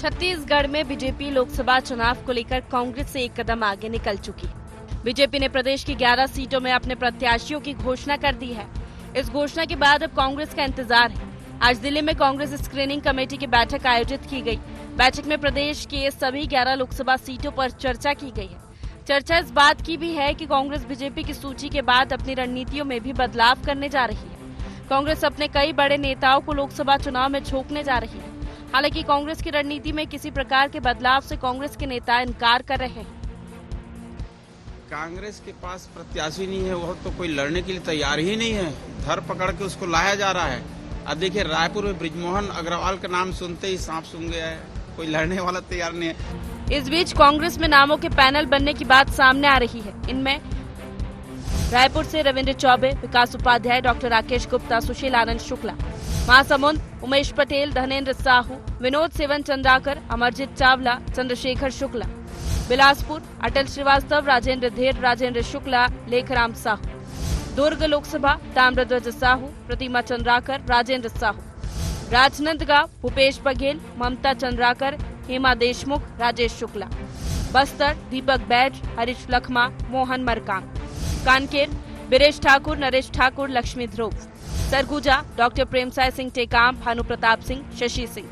छत्तीसगढ़ में बीजेपी लोकसभा चुनाव को लेकर कांग्रेस से एक कदम आगे निकल चुकी। बीजेपी ने प्रदेश की 11 सीटों में अपने प्रत्याशियों की घोषणा कर दी है। इस घोषणा के बाद अब कांग्रेस का इंतजार है। आज दिल्ली में कांग्रेस स्क्रीनिंग कमेटी की बैठक आयोजित की गई। बैठक में प्रदेश के सभी 11 लोकसभा सीटों पर चर्चा की गई है। चर्चा इस बात की भी है कि कांग्रेस बीजेपी की सूची के बाद अपनी रणनीतियों में भी बदलाव करने जा रही है। कांग्रेस अपने कई बड़े नेताओं को लोकसभा चुनाव में झोंकने जा रही है। हालांकि कांग्रेस की रणनीति में किसी प्रकार के बदलाव से कांग्रेस के नेता इनकार कर रहे हैं। कांग्रेस के पास प्रत्याशी नहीं है, वह तो कोई लड़ने के लिए तैयार ही नहीं है। धर पकड़ के उसको लाया जा रहा है। अब देखिए, रायपुर में बृजमोहन अग्रवाल का नाम सुनते ही सांप सूंघ गया है। कोई लड़ने वाला तैयार नहीं है। इस बीच कांग्रेस में नामों के पैनल बनने की बात सामने आ रही है। इनमें रायपुर से रविंद्र चौबे, विकास उपाध्याय, डॉक्टर राकेश गुप्ता, सुशील आनंद शुक्ला, महासमुंद उमेश पटेल, धनेन्द्र साहू, विनोद सेवन चंद्राकर, अमरजीत चावला, चंद्रशेखर शुक्ला, बिलासपुर अटल श्रीवास्तव, राजेंद्र धेर, राजेंद्र शुक्ला, लेखराम साहू, दुर्ग लोकसभा ताम्रध्वज साहू, प्रतिमा चंद्राकर, राजेंद्र साहू, राजनांदगांव भूपेश बघेल, ममता चंद्राकर, हेमा देशमुख, राजेश शुक्ला, बस्तर दीपक बैज, हरीश लखमा, मोहन मरकाम, कानकेर बीरेश ठाकुर, नरेश ठाकुर, लक्ष्मी ध्रुव, सरगुजा डॉक्टर प्रेमसाय सिंह टेकाम, भानु प्रताप सिंह, शशि सिंह,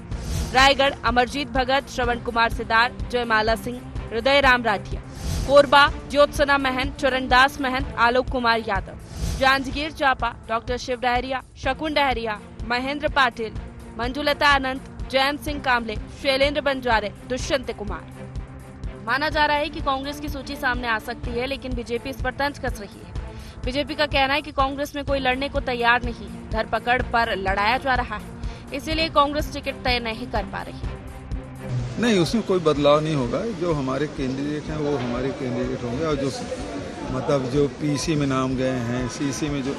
रायगढ़ अमरजीत भगत, श्रवण कुमार सिदार, जयमाला सिंह, हृदय राम राठिया, कोरबा ज्योत्सना महंत, चरणदास महंत, आलोक कुमार यादव, जांजगीर चांपा डॉक्टर शिव डहरिया, शकुन डहरिया, महेंद्र पाटिल, मंजुलता आनंद, जयंत सिंह कामले, शैलेंद्र बंजारे, दुष्यंत कुमार। माना जा रहा है कि कांग्रेस की सूची सामने आ सकती है, लेकिन बीजेपी इस पर तंज कस रही है। बीजेपी का कहना है कि कांग्रेस में कोई लड़ने को तैयार नहीं है। धरपकड़ पर लड़ाया जा रहा है, इसीलिए कांग्रेस टिकट तय नहीं कर पा रही है। नहीं, उसमें कोई बदलाव नहीं होगा। जो हमारे कैंडिडेट हैं वो हमारे कैंडिडेट होंगे, और जो पीसी में नाम गए हैं, सीसी में जो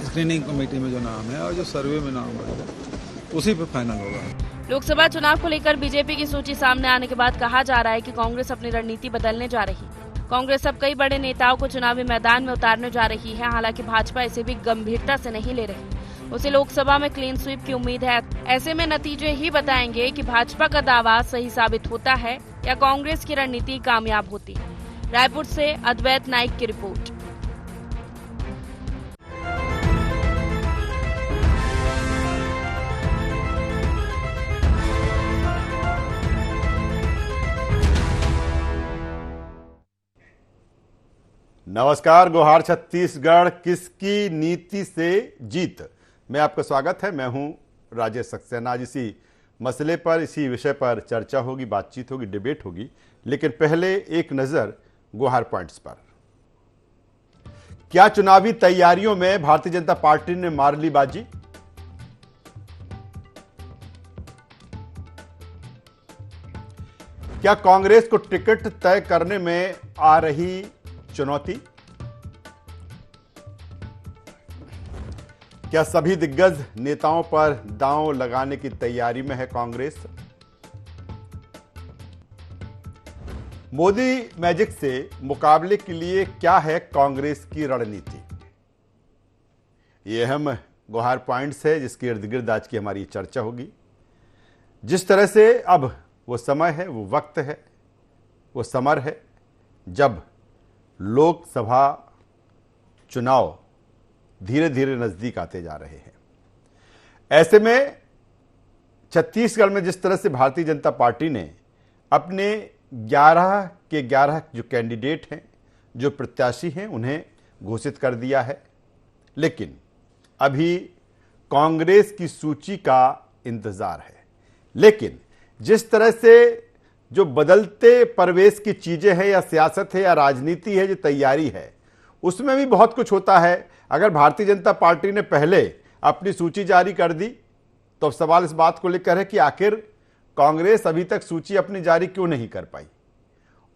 स्क्रीनिंग कमेटी में जो नाम है, और जो सर्वे में नाम आएगा उसी पे फाइनल होगा। लोकसभा चुनाव को लेकर बीजेपी की सूची सामने आने के बाद कहा जा रहा है कि कांग्रेस अपनी रणनीति बदलने जा रही है। कांग्रेस अब कई बड़े नेताओं को चुनावी मैदान में उतारने जा रही है। हालांकि भाजपा इसे भी गंभीरता से नहीं ले रही। उसे लोकसभा में क्लीन स्वीप की उम्मीद है। ऐसे में नतीजे ही बताएंगे कि भाजपा का दावा सही साबित होता है या कांग्रेस की रणनीति कामयाब होती है। रायपुर से अद्वैत नाइक की रिपोर्ट। नमस्कार, गुहार छत्तीसगढ़, किसकी नीति से जीत में आपका स्वागत है। मैं हूं राजेश सक्सेना। आज इसी मसले पर, इसी विषय पर चर्चा होगी, बातचीत होगी, डिबेट होगी। लेकिन पहले एक नजर गुहार पॉइंट्स पर। क्या चुनावी तैयारियों में भारतीय जनता पार्टी ने मार ली बाजी? क्या कांग्रेस को टिकट तय करने में आ रही चुनौती? क्या सभी दिग्गज नेताओं पर दांव लगाने की तैयारी में है कांग्रेस? मोदी मैजिक से मुकाबले के लिए क्या है कांग्रेस की रणनीति? ये अहम गुहार पॉइंट्स है जिसके इर्द गिर्द आज की हमारी चर्चा होगी। जिस तरह से अब वो समय है, वो वक्त है, वो समर है जब लोकसभा चुनाव धीरे धीरे नजदीक आते जा रहे हैं। ऐसे में छत्तीसगढ़ में जिस तरह से भारतीय जनता पार्टी ने अपने 11 के 11 जो कैंडिडेट हैं, जो प्रत्याशी हैं, उन्हें घोषित कर दिया है, लेकिन अभी कांग्रेस की सूची का इंतजार है। लेकिन जिस तरह से जो बदलते परिवेश की चीजें हैं, या सियासत है या राजनीति है, जो तैयारी है, उसमें भी बहुत कुछ होता है। अगर भारतीय जनता पार्टी ने पहले अपनी सूची जारी कर दी तो अब सवाल इस बात को लेकर है कि आखिर कांग्रेस अभी तक सूची अपनी जारी क्यों नहीं कर पाई।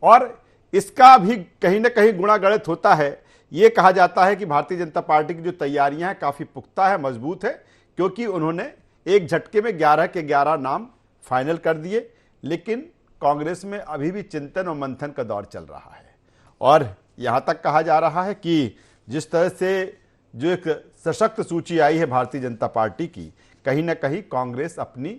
और इसका भी कहीं ना कहीं गुणा गणित होता है। यह कहा जाता है कि भारतीय जनता पार्टी की जो तैयारियां हैं काफी पुख्ता है, मजबूत है, क्योंकि उन्होंने एक झटके में 11 के 11 नाम फाइनल कर दिए। लेकिन कांग्रेस में अभी भी चिंतन और मंथन का दौर चल रहा है, और यहां तक कहा जा रहा है कि जिस तरह से जो एक सशक्त सूची आई है भारतीय जनता पार्टी की, कहीं ना कहीं कांग्रेस अपनी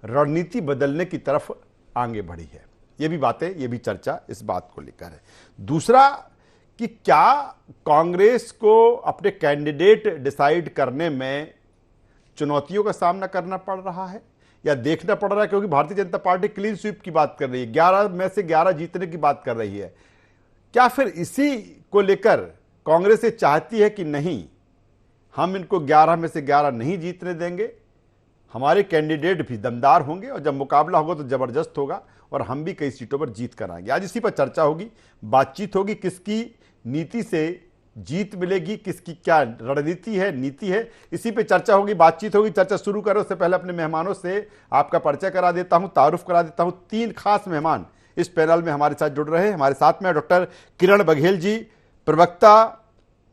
रणनीति बदलने की तरफ आगे बढ़ी है। ये भी बातें, ये भी चर्चा इस बात को लेकर है। दूसरा कि क्या कांग्रेस को अपने कैंडिडेट डिसाइड करने में चुनौतियों का सामना करना पड़ रहा है या देखना पड़ रहा है, क्योंकि Bharatiya Janata party clean sweep की बात कर रही है, 11 में से 11 जीतने की बात कर रही है। क्या फिर इसी को लेकर कांग्रेस ये चाहती है कि नहीं, हम इनको 11 में से 11 नहीं जीतने देंगे, हमारे कैंडिडेट भी दमदार होंगे और जब मुकाबला होगा तो जबरदस्त होगा और हम भी कई सीटों पर जीत कर आएंगे। आज इसी पर चर्चा होगी, बातचीत होगी, किसकी नीति से जीत मिलेगी, किसकी क्या रणनीति है, नीति है, इसी पे चर्चा होगी, बातचीत होगी। चर्चा शुरू करो उससे पहले अपने मेहमानों से आपका परिचय करा देता हूं, तारुफ करा देता हूं। 3 खास मेहमान इस पैनल में हमारे साथ जुड़ रहे हैं। हमारे साथ में डॉक्टर किरण बघेल जी, प्रवक्ता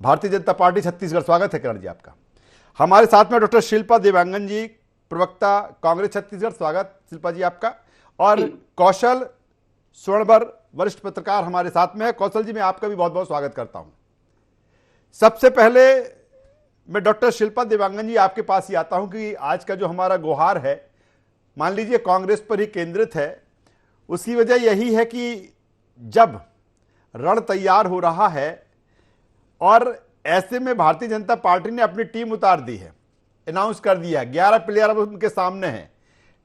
भारतीय जनता पार्टी छत्तीसगढ़, स्वागत है किरण जी आपका। हमारे साथ में डॉक्टर शिल्पा देवांगन जी, प्रवक्ता कांग्रेस छत्तीसगढ़, स्वागत शिल्पा जी आपका। और कौशल स्वर्णबर, वरिष्ठ पत्रकार हमारे साथ में है। कौशल जी, मैं आपका भी बहुत बहुत स्वागत करता हूं। सबसे पहले मैं डॉक्टर शिल्पा देवांगन जी आपके पास ही आता हूं कि आज का जो हमारा गुहार है, मान लीजिए कांग्रेस पर ही केंद्रित है। उसकी वजह यही है कि जब रण तैयार हो रहा है और ऐसे में भारतीय जनता पार्टी ने अपनी टीम उतार दी है, अनाउंस कर दिया है, 11 प्लेयर अब उनके सामने हैं,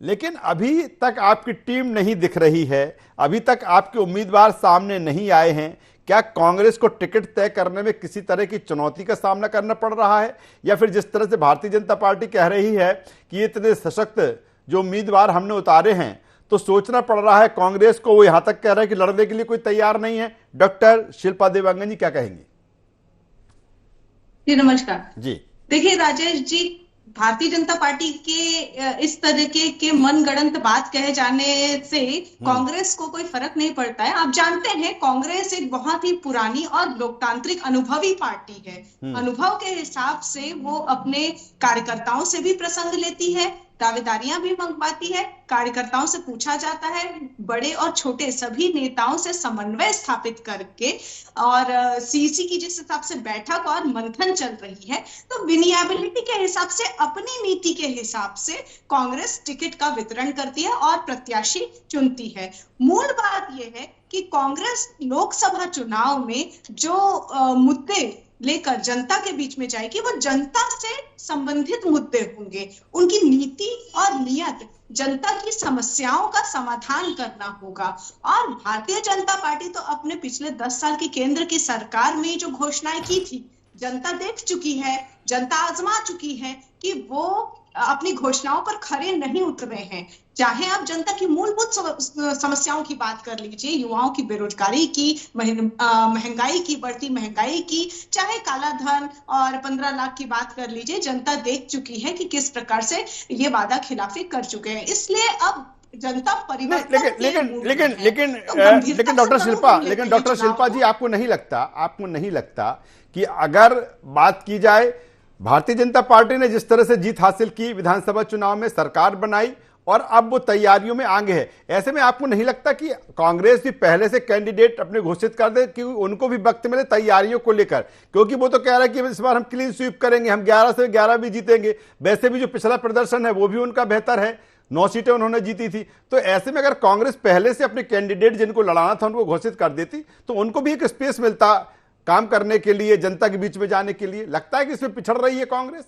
लेकिन अभी तक आपकी टीम नहीं दिख रही है, अभी तक आपके उम्मीदवार सामने नहीं आए हैं। क्या कांग्रेस को टिकट तय करने में किसी तरह की चुनौती का सामना करना पड़ रहा है, या फिर जिस तरह से भारतीय जनता पार्टी कह रही है कि इतने सशक्त जो उम्मीदवार हमने उतारे हैं, तो सोचना पड़ रहा है कांग्रेस को, वो यहां तक कह रहा है कि लड़ने के लिए कोई तैयार नहीं है। डॉक्टर शिल्पा देवांगन जी क्या कहेंगे? जी नमस्कार जी। देखिए राजेश जी, भारतीय जनता पार्टी के इस तरीके के मनगढ़ंत बात कहे जाने से कांग्रेस को कोई फर्क नहीं पड़ता है। आप जानते हैं कांग्रेस एक बहुत ही पुरानी और लोकतांत्रिक अनुभवी पार्टी है। अनुभव के हिसाब से वो अपने कार्यकर्ताओं से भी प्रसंग लेती है, दावेदारियां भी मंगवाती है, कार्यकर्ताओं से पूछा जाता है, बड़े और छोटे सभी नेताओं से समन्वय स्थापित करके, और सीसी की जिस हिसाब से बैठक और मंथन चल रही है, तो विनियाबिलिटी के हिसाब से, अपनी नीति के हिसाब से कांग्रेस टिकट का वितरण करती है और प्रत्याशी चुनती है। मूल बात यह है कि कांग्रेस लोकसभा चुनाव में जो मुद्दे लेकर जनता के बीच में जाएगी, वो जनता से संबंधित मुद्दे होंगे। उनकी नीति और नियत जनता की समस्याओं का समाधान करना होगा। और भारतीय जनता पार्टी तो अपने पिछले 10 साल की केंद्र की सरकार में जो घोषणाएं की थी, जनता देख चुकी है, जनता आजमा चुकी है कि वो अपनी घोषणाओं पर खरे नहीं उतरे हैं। चाहे आप जनता की मूलभूत समस्याओं की बात कर लीजिए, युवाओं की बेरोजगारी की, महंगाई की, बढ़ती महंगाई की, चाहे काला धन और 15 लाख की बात कर लीजिए, जनता देख चुकी है कि किस प्रकार से ये वादा खिलाफी कर चुके हैं। इसलिए अब जनता परिवर्तन लेकिन डॉक्टर शिल्पा जी, आपको नहीं लगता कि अगर बात की जाए, भारतीय जनता पार्टी ने जिस तरह से जीत हासिल की, विधानसभा चुनाव में सरकार बनाई और अब वो तैयारियों में आगे है, ऐसे में आपको नहीं लगता कि कांग्रेस भी पहले से कैंडिडेट अपने घोषित कर दे कि उनको भी वक्त मिले तैयारियों को लेकर? क्योंकि वो तो कह रहा है कि इस बार हम क्लीन स्वीप करेंगे, हम 11 से 11 भी जीतेंगे। वैसे भी जो पिछला प्रदर्शन है वो भी उनका बेहतर है, 9 सीटें उन्होंने जीती थी। तो ऐसे में अगर कांग्रेस पहले से अपने कैंडिडेट जिनको लड़ाना था उनको घोषित कर देती, तो उनको भी एक स्पेस मिलता काम करने के लिए, जनता के बीच में जाने के लिए। लगता है कि इसमें पिछड़ रही है कांग्रेस?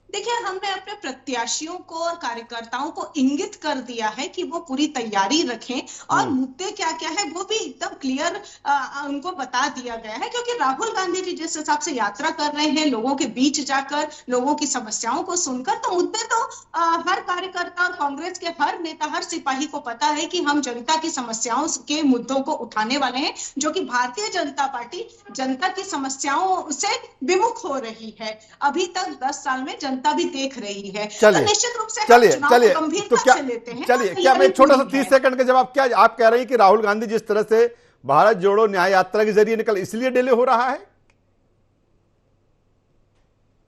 देखिए, हमने अपने प्रत्याशियों को और कार्यकर्ताओं को इंगित कर दिया है कि वो पूरी तैयारी रखें और मुद्दे क्या क्या है वो भी एकदम क्लियर उनको बता दिया गया है। क्योंकि राहुल गांधी जी जिस हिसाब से यात्रा कर रहे हैं, लोगों के बीच जाकर लोगों की समस्याओं को सुनकर, तो मुद्दे तो हर कार्यकर्ता, कांग्रेस के हर नेता, हर सिपाही को पता है कि हम जनता की समस्याओं के मुद्दों को उठाने वाले हैं, जो कि भारतीय जनता पार्टी जनता की समस्याओं से विमुख हो रही है। अभी तक 10 साल में जनता भी देख रही है। तो निश्चित रूप से चलिए गंभीरता से लेते हैं। चलिए, क्या मैं छोटा सा 30 सेकंड का जवाब, क्या आप कह रहे हैं कि राहुल गांधी जिस तरह से भारत जोड़ो न्याय यात्रा के जरिए निकल, इसलिए डिले हो रहा है?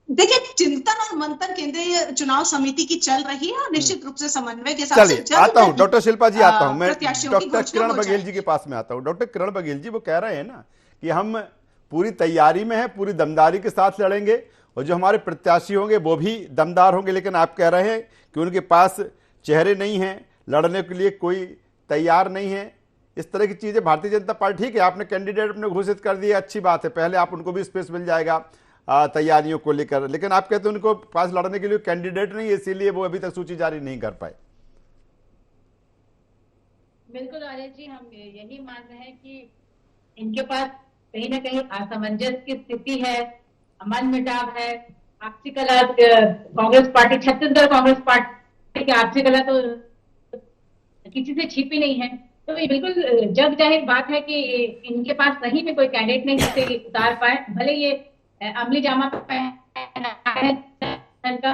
देखिए, चिंतन और मंथन केंद्रीय चुनाव समिति की चल रही है और निश्चित रूप से समन्वय के साथ। चलिए, आता हूं डॉक्टर शिल्पा जी, आता हूं मैं डॉक्टर किरण बघेल जी के पास में आता हूं। डॉक्टर किरण बघेल जी, वो कह रहे हैं ना कि हम पूरी तैयारी में है, पूरी दमदारी के साथ लड़ेंगे और जो हमारे प्रत्याशी होंगे वो भी दमदार होंगे, लेकिन आप कह रहे हैं कि उनके पास चेहरे नहीं हैं, लड़ने के लिए कोई तैयार नहीं है, इस तरह की चीज़ें भारतीय जनता पार्टी, ठीक है आपने कैंडिडेट अपने घोषित कर दिया, अच्छी बात है, पहले आप उनको भी स्पेस मिल जाएगा तैयारियों को लेकर, लेकिन आप कहते हैं उनको पास लड़ने के लिए कैंडिडेट नहीं है, इसीलिए वो अभी तक सूची जारी नहीं कर पाए। बिल्कुल राजेश जी, हम यही मान रहे हैं कि इनके पास कहीं ना कहीं असमंजस की स्थिति है, मन मुटाव है, आपसी कलह। कांग्रेस पार्टी, छत्तीसगढ़ कांग्रेस पार्टी की आपसी कलह तो किसी से छिपी नहीं है, तो ये बिल्कुल जग जाहिर बात है कि इनके पास सही में कोई कैंडिडेट नहीं जिसे उतार पाए, भले ये अमली जामा पहना है का।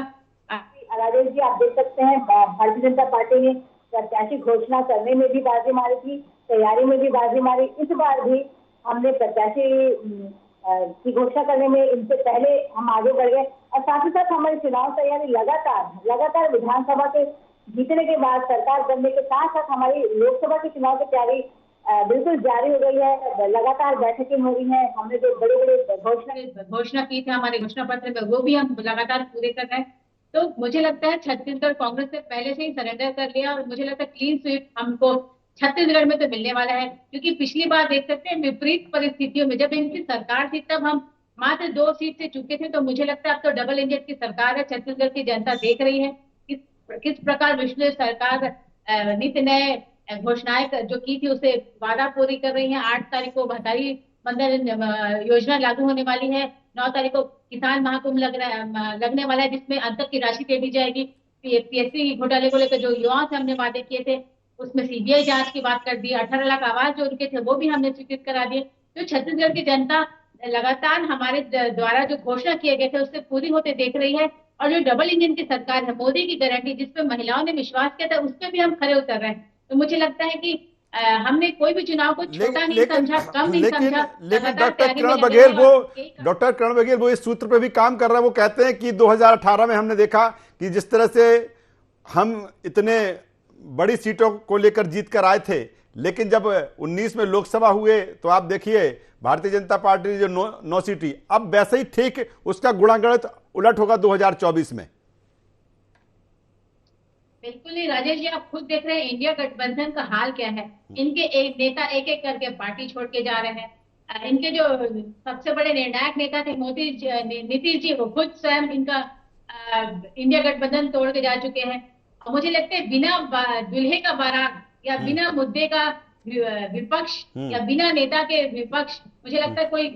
राजेश जी, आप देख सकते हैं भारतीय जनता पार्टी ने प्रत्याशी घोषणा करने में भी बाजी मारी थी, तैयारी में भी बाजी मारी। इस बार भी हमने प्रत्याशी की घोषणा करने में इनसे पहले हम आगे बढ़ गए, और साथ ही साथ हमारी चुनाव तैयारी लगातार विधानसभा के जीतने के बाद, सरकार बनने के साथ साथ हमारी लोकसभा के चुनाव की तैयारी बिल्कुल जारी हो गई है। लगातार बैठकें हो रही हैं, हमने जो बड़े बड़े घोषणा की थी हमारे घोषणा पत्र में, वो भी हम लगातार पूरे कर रहे हैं। तो मुझे लगता है छत्तीसगढ़ कांग्रेस ने पहले से ही सरेंडर कर लिया, और मुझे लगता है क्लीन स्वीप हमको छत्तीसगढ़ में तो मिलने वाला है, क्योंकि पिछली बार देख सकते हैं विपरीत परिस्थितियों में जब इनकी सरकार थी तब हम मात्र 2 सीट से चुके थे। तो मुझे लगता है अब तो डबल इंजन की सरकार है, छत्तीसगढ़ की जनता देख रही है किस प्रकार विष्णु सरकार नित्य नए घोषणाएं जो की थी उसे वादा पूरी कर रही है। 8 तारीख को भतारी बंधन योजना लागू होने वाली है, 9 तारीख को किसान महाकुंभ लगने वाला है, जिसमें अंतर की राशि दे दी जाएगी। पीएससी घोटाले को लेकर जो युवाओं से हमने वादे किए थे उसमें सीबीआई जांच की बात कर दी, 18 लाख आवास जो उनके थे वो भी हमने स्वीकृत करा दिए। तो छत्तीसगढ़ की जनता लगातार हमारे द्वारा जो घोषणा किए गए थे उससे पूरी होते देख रही है, और जो डबल इंजन की सरकार है, मोदी की गारंटी जिसपे महिलाओं ने विश्वास किया था, उस पर भी हम खरे उतर रहे हैं। तो मुझे लगता है कि हमने कोई भी चुनाव को छोटा नहीं समझा, कम नहीं समझा। लेकिन डॉक्टर किरण बघेल वो इस सूत्र पे भी काम कर रहा है। वो कहते हैं कि 2018 में हमने देखा कि जिस तरह से हम इतने बड़ी सीटों को लेकर जीत कर आए थे, लेकिन जब 19 में लोकसभा हुए तो आप देखिए भारतीय जनता पार्टी ने जो 9 सीटी, अब वैसे ही ठीक उसका गुणागणित उलट होगा 2024 में। बिल्कुल ही राजेश जी, आप खुद देख रहे हैं इंडिया गठबंधन का हाल क्या है। इनके एक नेता एक एक करके पार्टी छोड़ के जा रहे हैं। इनके जो सबसे बड़े निर्णायक नेता थे नीतीश जी, वो खुद स्वयं इनका इंडिया गठबंधन तोड़ के जा चुके हैं। और मुझे लगता है बिना दुल्हे का बारात या बिना मुद्दे का विपक्ष या बिना नेता के विपक्ष, मुझे लगता है कोई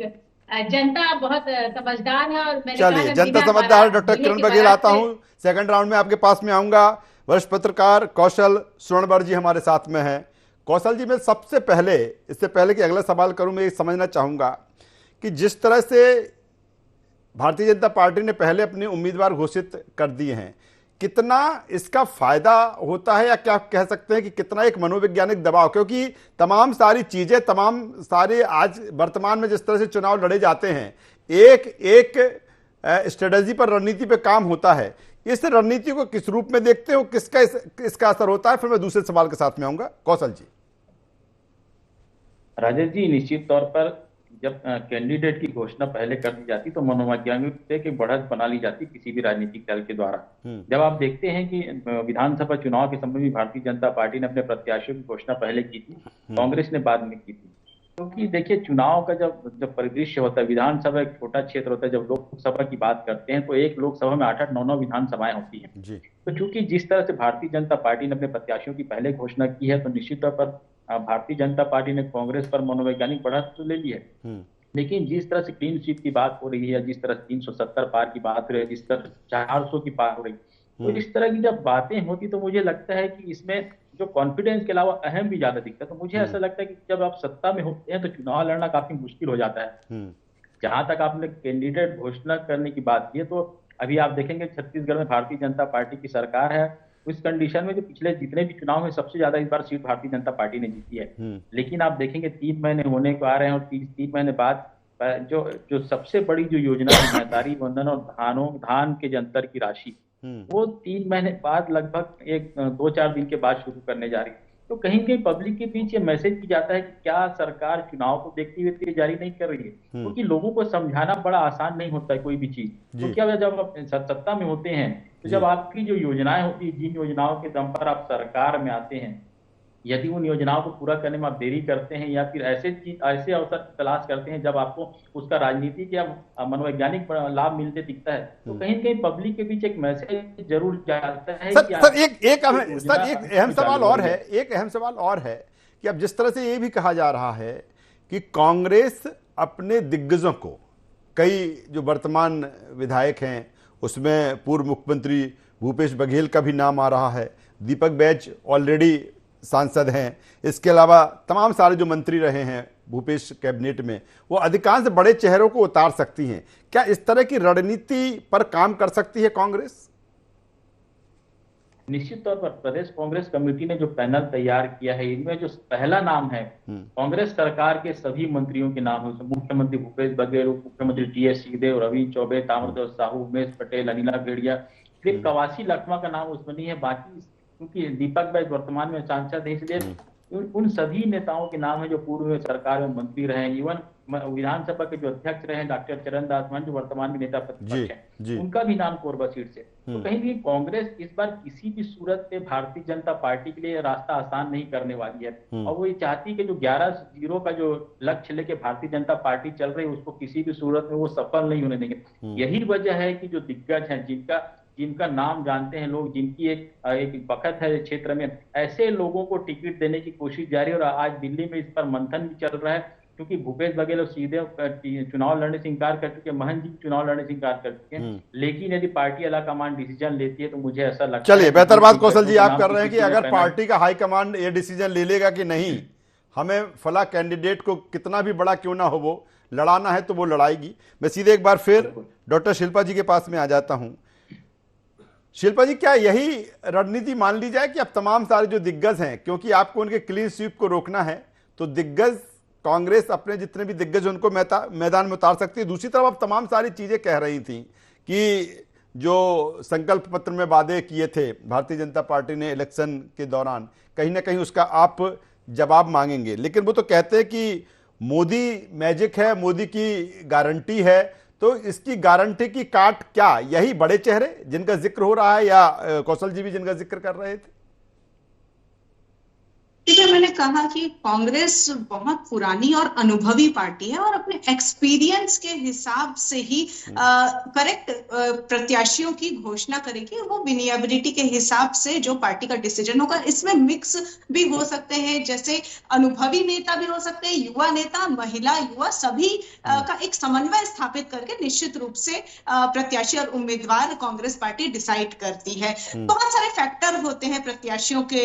जनता बहुत समझदार है। और चलिए, जनता समझदार है। डॉक्टर किरण बघेल, आता हूं सेकंड राउंड में आपके पास में आऊंगा। वरिष्ठ पत्रकार कौशल सुवर्णबर जी हमारे साथ में हैं। कौशल जी, मैं सबसे पहले, इससे पहले कि अगला सवाल करूं, मैं ये समझना चाहूंगा कि जिस तरह से भारतीय जनता पार्टी ने पहले अपने उम्मीदवार घोषित कर दिए हैं, कितना इसका फायदा होता है, या क्या कह सकते हैं कि कितना एक मनोवैज्ञानिक दबाव, क्योंकि तमाम सारी चीजें, तमाम सारे आज वर्तमान में जिस तरह से चुनाव लड़े जाते हैं, एक स्ट्रेटजी पर, रणनीति पर काम होता है। इस रणनीति को किस रूप में देखते हो, इसका असर होता है? फिर मैं दूसरे सवाल के साथ में आऊंगा। कौशल जी। राजेश जी, निश्चित तौर पर जब कैंडिडेट की घोषणा पहले कर दी जाती तो मनोवैज्ञानिक से की बढ़त बना ली जाती किसी भी राजनीतिक दल के द्वारा। जब आप देखते हैं कि विधानसभा चुनाव के समय में भारतीय जनता पार्टी ने अपने प्रत्याशियों की घोषणा पहले की थी, कांग्रेस ने बाद में की थी। क्योंकि देखिए, चुनाव का जब परिदृश्य होता है, विधानसभा एक छोटा क्षेत्र होता है। जब लोकसभा की बात करते हैं तो एक लोकसभा में 8-8, 9-9 विधानसभाएं होती हैं। तो चूंकि जिस तरह से भारतीय जनता पार्टी ने अपने प्रत्याशियों की पहले घोषणा की है, तो निश्चित तौर पर भारतीय जनता पार्टी ने कांग्रेस पर मनोवैज्ञानिक बढ़त तो ले ली है। लेकिन जिस तरह से क्लीन स्वीप की बात हो रही है, जिस तरह 370 पार की बात हो रही है, जिस तरह 400 की पार हो रही है, तो इस तरह की जब बातें होती तो मुझे लगता है कि इसमें जो कॉन्फिडेंस के अलावा अहम भी ज्यादा दिखता है। तो मुझे ऐसा लगता है कि जब आप सत्ता में होते हैं तो चुनाव लड़ना काफी मुश्किल हो जाता है। जहां तक आपने कैंडिडेट घोषणा करने की बात की है, तो अभी आप देखेंगे छत्तीसगढ़ में भारतीय जनता पार्टी की सरकार है। उस कंडीशन में जो पिछले जितने भी चुनाव में सबसे ज्यादा इस बार सीट भारतीय जनता पार्टी ने जीती है। लेकिन आप देखेंगे 3 महीने होने को आ रहे हैं, और 3 महीने बाद जो सबसे बड़ी जो योजना है, भतारी बंधन और धान के अंतर की राशि, वो 3 महीने बाद लगभग 2-4 दिन के बाद शुरू करने जा रही है। तो कहीं कहीं पब्लिक के बीच ये मैसेज की जाता है कि क्या सरकार चुनाव को देखते हुए जारी नहीं कर रही है, क्योंकि लोगों को समझाना बड़ा आसान नहीं होता है कोई भी चीज। तो क्या जब आप सत्ता में होते हैं तो जब आपकी जो योजनाएं होती है, जिन योजनाओं के दम पर आप सरकार में आते हैं, यदि उन योजनाओं को पूरा करने में आप देरी करते हैं या फिर ऐसे अवसर की तलाश करते हैं जब आपको उसका राजनीतिक या मनोवैज्ञानिक लाभ मिलते दिखता है, तो कहीं कहीं पब्लिक के बीच एक मैसेज जरूर जाता है। सर एक अहम सवाल और है, एक अहम सवाल और है कि अब जिस तरह से ये भी कहा जा रहा है कि कांग्रेस अपने दिग्गजों को, कई जो वर्तमान विधायक हैं उसमें पूर्व मुख्यमंत्री भूपेश बघेल का भी नाम आ रहा है, दीपक बैज ऑलरेडी सांसद हैं, इसके अलावा तमाम सारे जो मंत्री रहे हैं भूपेश कैबिनेट में, वो अधिकांश बड़े चेहरों को उतार सकती हैं। क्या इस तरह की रणनीति पर काम कर सकती है कांग्रेस? निश्चित तौर पर प्रदेश कांग्रेस कमेटी ने जो पैनल तैयार किया है, इनमें जो पहला नाम है कांग्रेस सरकार के सभी मंत्रियों के नाम है। मुख्यमंत्री भूपेश बघेल, मुख्यमंत्री टी.एस. सिंहदेव, रवि चौबे, ताम्रध्वज साहू, उमेश पटेल, अनिला भेड़िया, सिर्फ कवासी लखमा का नाम उसमें नहीं है। बाकी क्योंकि दीपक बैज वर्तमान में सांसद है, इसलिए उन सभी नेताओं के नाम है जो पूर्व में सरकार में मंत्री रहे हैं। इवन विधानसभा के जो अध्यक्ष रहे डॉक्टर चरण दास महंत जो वर्तमान में नेता प्रतिपक्ष हैं, उनका भी नाम कोरबा सीट से। तो कहीं भी कांग्रेस इस बार किसी भी सूरत पे भारतीय जनता पार्टी के लिए रास्ता आसान नहीं करने वाली है, और वो ये चाहती है कि जो 11-0 का जो लक्ष्य लेके भारतीय जनता पार्टी चल रही है उसको किसी भी सूरत में वो सफल नहीं होने देंगे। यही वजह है कि जो दिग्गज हैं, जिनका नाम जानते हैं लोग, जिनकी एक बखत है क्षेत्र में, ऐसे लोगों को टिकट देने की कोशिश जारी है। और आज दिल्ली में इस पर मंथन भी चल रहा है, क्योंकि भूपेश बघेल और सिंहदेव चुनाव लड़ने से इंकार कर चुके हैं, महंत जी चुनाव लड़ने से इंकार कर चुके हैं। लेकिन यदि पार्टी आला कमान डिसीजन लेती है तो मुझे ऐसा लगता है। चलिए, बेहतर बात कौशल जी आप कर रहे हैं कि अगर पार्टी का हाईकमान ये डिसीजन ले लेगा कि नहीं, हमें फला कैंडिडेट को कितना भी बड़ा क्यों ना हो वो लड़ाना है, तो वो लड़ाएगी। मैं सीधे एक बार फिर डॉक्टर शिल्पा जी के पास में आ जाता हूं। शिल्पा जी, क्या यही रणनीति मान ली जाए कि अब तमाम सारे जो दिग्गज हैं, क्योंकि आपको उनके क्लीन स्वीप को रोकना है, तो दिग्गज कांग्रेस अपने जितने भी दिग्गज उनको मैदान में उतार सकती है। दूसरी तरफ अब तमाम सारी चीजें कह रही थी कि जो संकल्प पत्र में वादे किए थे भारतीय जनता पार्टी ने इलेक्शन के दौरान, कहीं ना कहीं उसका आप जवाब मांगेंगे। लेकिन वो तो कहते हैं कि मोदी मैजिक है, मोदी की गारंटी है, तो इसकी गारंटी की काट क्या यही बड़े चेहरे जिनका जिक्र हो रहा है, या कौशल जी भी जिनका जिक्र कर रहे थे? देखिए, मैंने कहा कि कांग्रेस बहुत पुरानी और अनुभवी पार्टी है और अपने एक्सपीरियंस के हिसाब से ही करेक्ट प्रत्याशियों की घोषणा करेगी। वो विनिएबिलिटी के हिसाब से जो पार्टी का डिसीजन होगा, इसमें मिक्स भी हो सकते हैं, जैसे अनुभवी नेता भी हो सकते हैं, युवा नेता, महिला, युवा, सभी का एक समन्वय स्थापित करके निश्चित रूप से प्रत्याशी और उम्मीदवार कांग्रेस पार्टी डिसाइड करती है। बहुत सारे फैक्टर होते हैं प्रत्याशियों के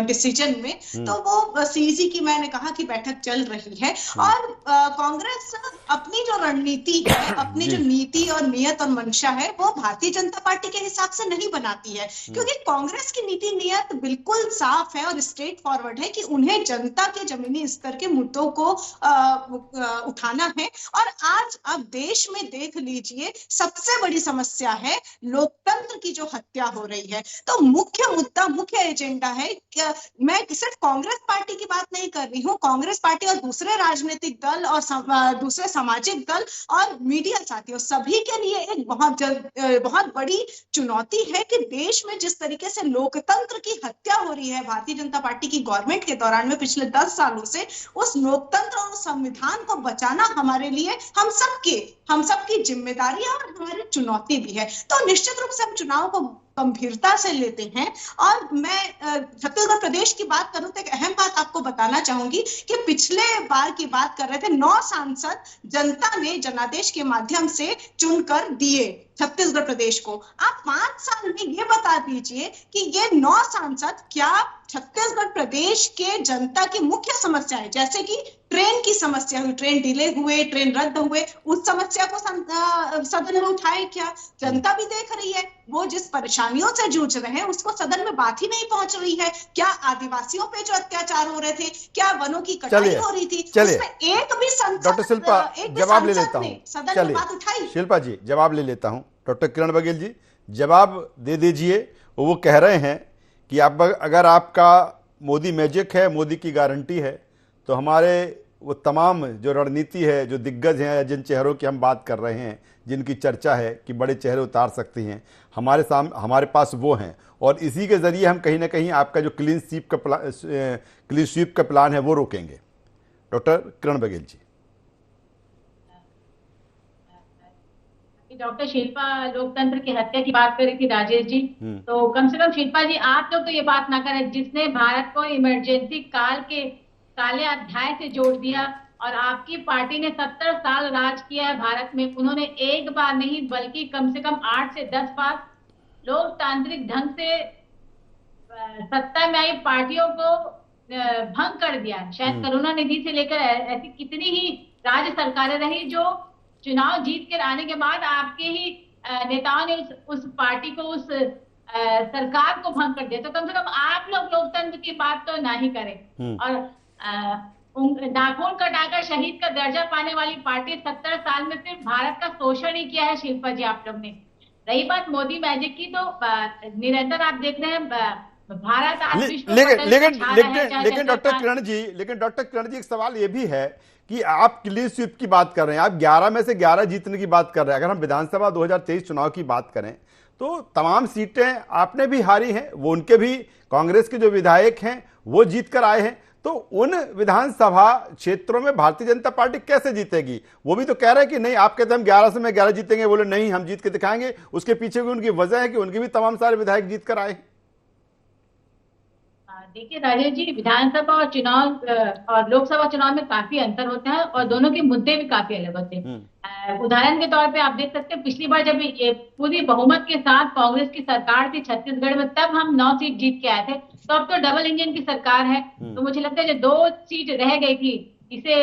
डिसीजन में, तो वो सीजी की मैंने कहा कि बैठक चल रही है और कांग्रेस अपनी जो रणनीति है, अपनी जो नीति और नियत और मंशा है, वो भारतीय जनता पार्टी के हिसाब से नहीं बनाती है, क्योंकि कांग्रेस की नीति नियत बिल्कुल साफ है और स्ट्रेट फॉरवर्ड है कि उन्हें जनता के जमीनी स्तर के मुद्दों को उठाना है। और आज आप देश में देख लीजिए, सबसे बड़ी समस्या है लोकतंत्र की जो हत्या हो रही है। तो मुख्य मुद्दा, मुख्य एजेंडा है। मैं सिर्फ कांग्रेस पार्टी की बात नहीं कर रही हूँ, कांग्रेस पार्टी और दूसरे राजनीतिक दल और दूसरे सामाजिक दल और मीडिया साथियों, सभी के लिए एक बहुत बड़ी चुनौती है कि देश में जिस तरीके से लोकतंत्र की हत्या हो रही है भारतीय जनता पार्टी की गवर्नमेंट के दौरान में पिछले 10 सालों से, उस लोकतंत्र और संविधान को बचाना हमारे लिए हम सबकी जिम्मेदारी है और हमारी चुनौती भी है। तो निश्चित रूप से हम चुनाव को गंभीरता से लेते हैं। और मैं छत्तीसगढ़ प्रदेश की बात करूं तो एक अहम बात आपको बताना चाहूंगी कि पिछले बार की बात कर रहे थे, 9 सांसद जनता ने जनादेश के माध्यम से चुनकर दिए छत्तीसगढ़ प्रदेश को। आप 5 साल में ये बता दीजिए कि ये 9 सांसद क्या छत्तीसगढ़ प्रदेश के जनता की मुख्य समस्या है, जैसे कि ट्रेन की समस्या हुई, ट्रेन डिले हुए, ट्रेन रद्द हुए, उस समस्या को सदन में उठाए क्या? जनता भी देख रही है, वो जिस परेशानियों से जूझ रहे हैं उसको सदन में बात ही नहीं पहुंच रही है। क्या आदिवासियों पे जो अत्याचार हो रहे थे, क्या वनों की कटाई हो रही थी, उसमें एक भी सांसद, डॉक्टर शिल्पा जवाब ले लेता हूँ, सदन में बात उठाई? शिल्पा जी जवाब ले लेता हूँ। डॉक्टर किरण बघेल जी जवाब दे दीजिए। वो कह रहे हैं कि अगर आपका मोदी मैजिक है, मोदी की गारंटी है, तो हमारे वो तमाम जो रणनीति है, जो दिग्गज हैं, जिन चेहरों की हम बात कर रहे हैं, जिनकी चर्चा है कि बड़े चेहरे उतार सकती हैं, हमारे पास वो हैं, और इसी के ज़रिए हम कहीं ना कहीं आपका जो क्लीन स्वीप का प्लान है वो रोकेंगे। डॉक्टर किरण बघेल जी। डॉक्टर शिल्पा लोकतंत्र की हत्या की बात कर रही थी राजेश जी, तो कम से कम शिल्पा जी आप लोग तो ये बात ना करें, जिसने भारत को इमरजेंसी काल के काले अध्याय से जोड़ दिया, और आपकी पार्टी ने 70 साल राज किया है भारत में, उन्होंने एक बार नहीं बल्कि कम से कम 8 से 10 बार लोकतांत्रिक ढंग से सत्ता में आई पार्टियों को भंग कर दिया। शायद करुणानिधि से लेकर ऐसी कितनी ही राज्य सरकारें रही जो चुनाव जीत कर आने के बाद आपके ही नेताओं ने उस पार्टी को, उस सरकार को भंग कर दिया। तो कम से कम आप लोग लोकतंत्र की बात तो ना ही करें। और नाखून कटाकर शहीद का दर्जा पाने वाली पार्टी 70 साल में सिर्फ भारत का शोषण ही किया है शिल्पा जी आप लोग ने। रही बात मोदी मैजिक की, तो निरंतर आप देख रहे हैं भारत आज विश्व लेकिन डॉक्टर किरण जी एक सवाल ये भी है कि आप क्लीन स्वीप की बात कर रहे हैं, आप 11 में से 11 जीतने की बात कर रहे हैं। अगर हम विधानसभा 2023 चुनाव की बात करें तो तमाम सीटें आपने भी हारी हैं, वो उनके भी कांग्रेस के जो विधायक हैं वो जीत कर आए हैं। तो उन विधानसभा क्षेत्रों में भारतीय जनता पार्टी कैसे जीतेगी? वो भी तो कह रहे हैं कि नहीं, आप कहते हैं हम 11 से में 11 जीतेंगे, बोले नहीं हम जीत के दिखाएंगे। उसके पीछे भी उनकी वजह है कि उनके भी तमाम सारे विधायक जीत कर आए हैं। देखिए राजेश जी, विधानसभा और चुनाव और लोकसभा चुनाव में काफी अंतर होता है और दोनों के मुद्दे भी काफी अलग होते हैं। उदाहरण के तौर पे आप देख सकते हैं, पिछली बार जब पूरी बहुमत के साथ कांग्रेस की सरकार थी छत्तीसगढ़ में, तब हम 9 सीट जीत के आए थे। तो अब तो डबल इंजन की सरकार है, तो मुझे लगता है जो 2 सीट रह गई थी, इसे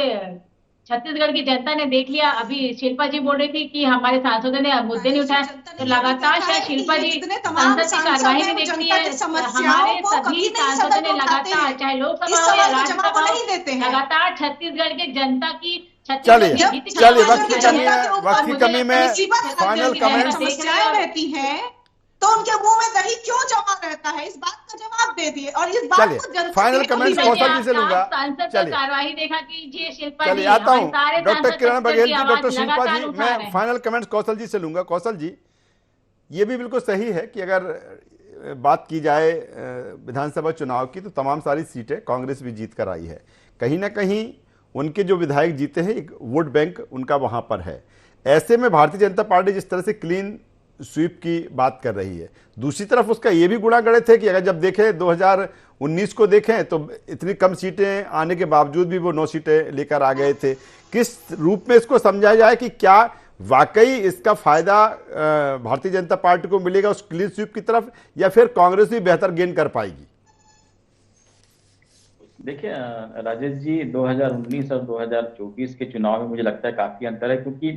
छत्तीसगढ़ की जनता ने देख लिया। अभी शिल्पा जी बोल रही थी कि हमारे सांसदों ने मुद्दे नहीं उठाए, तो लगातार शायद शिल्पा जी संसद की कार्यवाही भी देखती है। हमारे सभी सांसदों ने लगातार, चाहे लोकसभा हो या राज्यसभा हो, लगातार छत्तीसगढ़ की जनता की चलिए वक्त की कमी में फाइनल कमेंट्स रहती है, तो उनके मुंह में दही क्यों जमा रहता है, इस बात का जवाब दे दिए। और इस बात को फाइनल कमेंट्स कौशल जी से लूंगा। चलिए कार्रवाई देखा कीजिए शिल्पा जी। चलिए आता हूं डॉक्टर किरण बघेल जी, डॉक्टर शिल्पा जी, मैं फाइनल कमेंट्स कौशल जी से लूंगा। कौशल जी, ये भी बिल्कुल सही है कि अगर बात की जाए विधानसभा चुनाव की तो तमाम सारी सीटें कांग्रेस भी जीत कर आई है। कहीं ना कहीं उनके जो विधायक जीते हैं, एक वोट बैंक उनका वहां पर है। ऐसे में भारतीय जनता पार्टी जिस तरह से क्लीन स्वीप की बात कर रही है, दूसरी तरफ उसका ये भी गुणा गणित है कि अगर जब देखें 2019 को देखें तो इतनी कम सीटें आने के बावजूद भी वो 9 सीटें लेकर आ गए थे। किस रूप में इसको समझा जाए कि क्या वाकई इसका फायदा भारतीय जनता पार्टी को मिलेगा उस क्लीन स्वीप की तरफ, या फिर कांग्रेस भी बेहतर गेन कर पाएगी? देखिए राजेश जी, 2019 और 2024 के चुनाव में मुझे लगता है काफी अंतर है, क्योंकि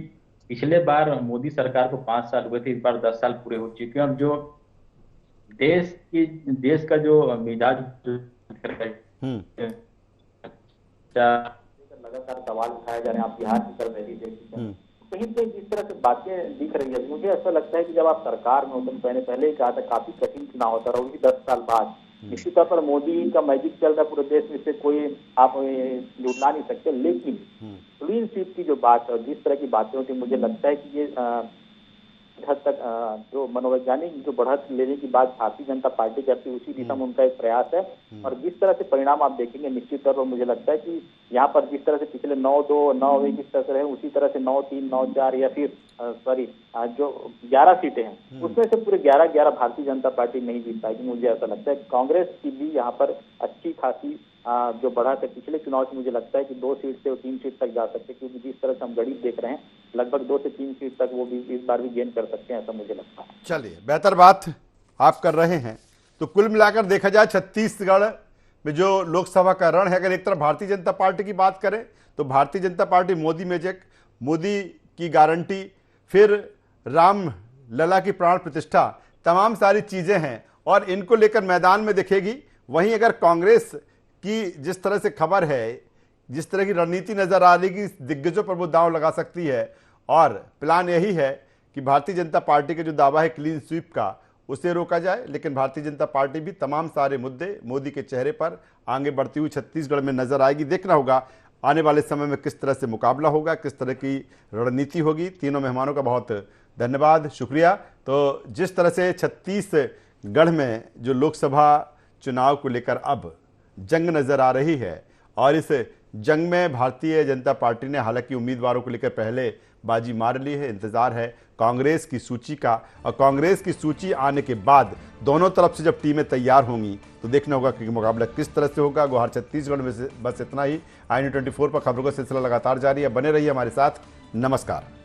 पिछले बार मोदी सरकार को 5 साल हुए थे, इस बार 10 साल पूरे हो चुके हैं। और जो देश का जो मिजाज लगातार सवाल उठाए जा रहे हैं, आप बिहार की तरफ देखिए, कहीं से जिस तरह से बातें दिख रही है, मुझे ऐसा लगता है कि जब आप सरकार में होते, मैंने पहले ही कहा था काफी कठिन चुनाव होता रहा, 10 साल बाद निश्चित तौर पर मोदी का मैजिक चल रहा है पूरे देश में, से कोई आप जुड़ना नहीं सकते। लेकिन क्लीन स्वीप की जो बात है और जिस तरह की बातें होती, मुझे लगता है कि ये हद तक जो मनोवैज्ञानिक जो बढ़त लेने की बात भारतीय जनता पार्टी करती है, उसी दिशा में उनका एक प्रयास है। और जिस तरह से परिणाम आप देखेंगे, निश्चित तौर पर मुझे लगता है कि यहाँ पर जिस तरह से पिछले 9-2, 9-1 इस तरह से रहे, उसी तरह से 9-3, 9-4 या फिर जो 11 सीटें हैं उसमें से पूरे 11 भारतीय जनता पार्टी नहीं जीत पाएगी। मुझे ऐसा लगता है कांग्रेस की भी यहाँ पर अच्छी खासी जो बढ़त है पिछले चुनाव से, मुझे लगता है कि 2 सीट से 3 सीट तक जा सकते हैं, क्योंकि जिस तरह से हम गणित देख रहे हैं लगभग 2 से 3 सीट तक वो भी इस बार भी गेन कर सकते हैं, ऐसा मुझे लगता है। चलिए, बेहतर बात आप कर रहे हैं। तो कुल मिलाकर देखा जाए छत्तीसगढ़ में जो लोकसभा का रण है, अगर एक तरफ भारतीय जनता पार्टी की बात करें तो भारतीय जनता पार्टी मोदी मैजिक, मोदी की गारंटी, फिर राम लला की प्राण प्रतिष्ठा, तमाम सारी चीजें हैं और इनको लेकर मैदान में दिखेगी। वहीं अगर कांग्रेस की जिस तरह से खबर है, जिस तरह की रणनीति नजर आ रही कि दिग्गजों पर वो दांव लगा सकती है और प्लान यही है कि भारतीय जनता पार्टी का जो दावा है क्लीन स्वीप का, उसे रोका जाए। लेकिन भारतीय जनता पार्टी भी तमाम सारे मुद्दे मोदी के चेहरे पर आगे बढ़ती हुई छत्तीसगढ़ में नजर आएगी। देखना होगा आने वाले समय में किस तरह से मुकाबला होगा, किस तरह की रणनीति होगी। तीनों मेहमानों का बहुत धन्यवाद, शुक्रिया। तो जिस तरह से छत्तीसगढ़ में जो लोकसभा चुनाव को लेकर अब जंग नजर आ रही है और इस जंग में भारतीय जनता पार्टी ने हालांकि उम्मीदवारों को लेकर पहले बाजी मार ली है। इंतजार है कांग्रेस की सूची का, और कांग्रेस की सूची आने के बाद दोनों तरफ से जब टीमें तैयार होंगी तो देखना होगा कि मुकाबला किस तरह से होगा। गुहार छत्तीसगढ़ में बस इतना ही। INA 24 पर खबरों का सिलसिला लगातार जारी है, बने रहिए हमारे साथ। नमस्कार।